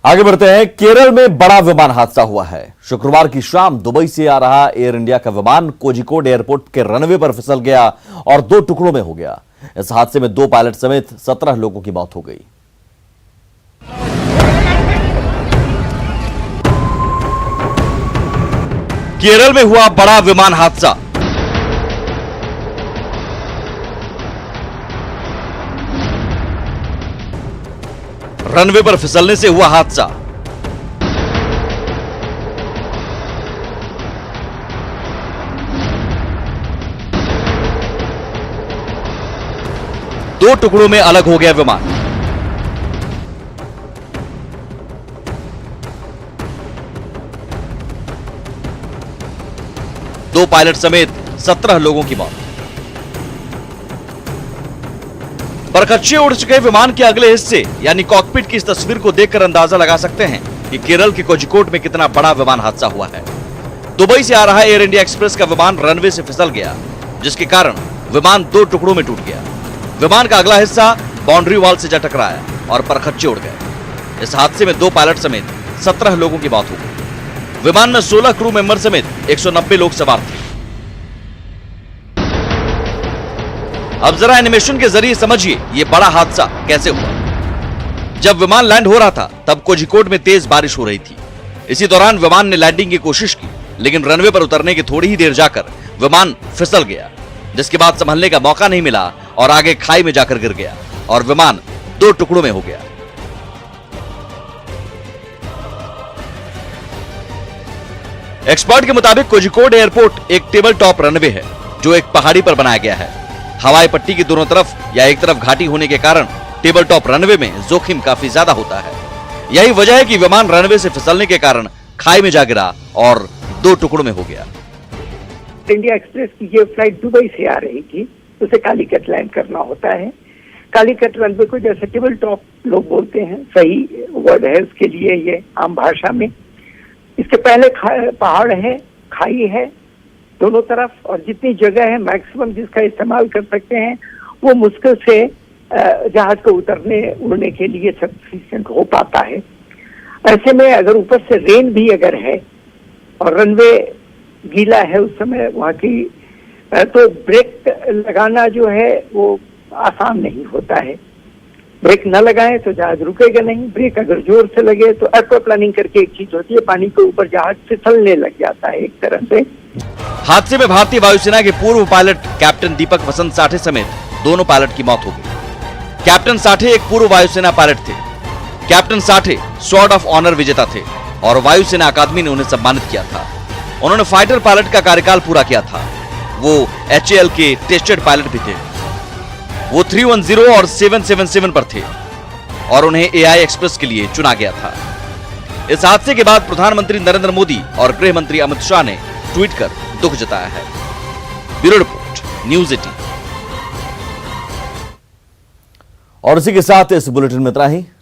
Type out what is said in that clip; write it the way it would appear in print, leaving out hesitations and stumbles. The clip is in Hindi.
आगे बढ़ते हैं। केरल में बड़ा विमान हादसा हुआ है। शुक्रवार की शाम दुबई से आ रहा एयर इंडिया का विमान कोझिकोड एयरपोर्ट के रनवे पर फिसल गया और 2 टुकड़ों में हो गया। इस हादसे में 2 पायलट समेत 17 लोगों की मौत हो गई। केरल में हुआ बड़ा विमान हादसा। रनवे पर फिसलने से हुआ हादसा। दो टुकड़ों में अलग हो गया विमान। दो पायलट समेत 17 लोगों की मौत। बरखच्चे उड़ चुके विमान के अगले हिस्से यानी कॉकपिट की इस तस्वीर को देखकर अंदाजा लगा सकते हैं कि केरल के कोझिकोड में कितना बड़ा विमान हादसा हुआ है। दुबई से आ रहा एयर इंडिया एक्सप्रेस का विमान रनवे से फिसल गया, जिसके कारण विमान 2 टुकड़ों में टूट गया। विमान का अगला हिस्सा बाउंड्री वॉल से जा टकराया और बरखच्चे उड़ गए। इस हादसे में 2 पायलट समेत 17 लोगों की मौत हो गई। विमान में 16 क्रू मेंबर समेत 190 लोग सवार थे। अब जरा एनिमेशन के जरिए समझिए ये बड़ा हादसा कैसे हुआ। जब विमान लैंड हो रहा था तब कोझिकोड में तेज बारिश हो रही थी। इसी दौरान विमान ने लैंडिंग की कोशिश की, लेकिन रनवे पर उतरने की थोड़ी ही देर जाकर विमान फिसल गया, जिसके बाद संभलने का मौका नहीं मिला और आगे खाई में जाकर गिर गया और विमान 2 टुकड़ों में हो गया। एक्सपर्ट के मुताबिक कोझिकोड एयरपोर्ट एक टेबल टॉप रनवे है जो एक पहाड़ी पर बनाया गया है। हवाई पट्टी की दोनों तरफ या एक तरफ घाटी होने के कारण टेबल टॉप रनवे में जोखिम काफी ज्यादा होता है। यही वजह है कि विमान रनवे से फिसलने के कारण खाई में जा गिरा और 2 टुकड़ों में हो गया। इंडिया एक्सप्रेस की ये फ्लाइट दुबई से आ रही थी, उसे कालीकट लैंड करना होता है। कालीकट रनवे को जैसे टेबल टॉप लोग बोलते हैं, सही वर्ड है उसके लिए ये आम भाषा में। इसके पहले पहाड़ है, खाई है दोनों तरफ, और जितनी जगह है मैक्सिमम जिसका इस्तेमाल कर सकते हैं वो मुश्किल से जहाज को उड़ने के लिए सफिशिएंट हो पाता है। ऐसे में अगर ऊपर से रेन भी अगर है और रनवे गीला है उस समय वहां की, तो ब्रेक लगाना जो है वो आसान नहीं होता है। ब्रेक न लगाएं तो जहाज रुकेगा नहीं। ब्रेक अगर जोर से लगे तो एक्वाप्लानिंग करके एक चीज होती है, पानी के ऊपर जहाज फिसलने लग जाता है एक तरह से। हादसे में भारतीय वायुसेना के पूर्व पायलट कैप्टन दीपक वसंत साठे समेत दोनों पायलट की मौत हो गई। कैप्टन साठे एक पूर्व वायुसेना पायलट थे। Captain Sathe sword of honour विजेता थे और वायुसेना अकादमी ने उन्हें सम्मानित किया था। उन्होंने फाइटर पायलट का कार्यकाल पूरा किया था। वो HAL के टेस्टेड पायलट भी थे। वो 310 और 777 पर थे और उन्हें AI एक्सप्रेस के लिए चुना गया था। इस हादसे के बाद प्रधानमंत्री नरेंद्र मोदी और गृह मंत्री अमित शाह ने ट्वीट कर दुख जताया है। Bureau report, news 18। और इसी के साथ इस बुलेटिन में इतना ही।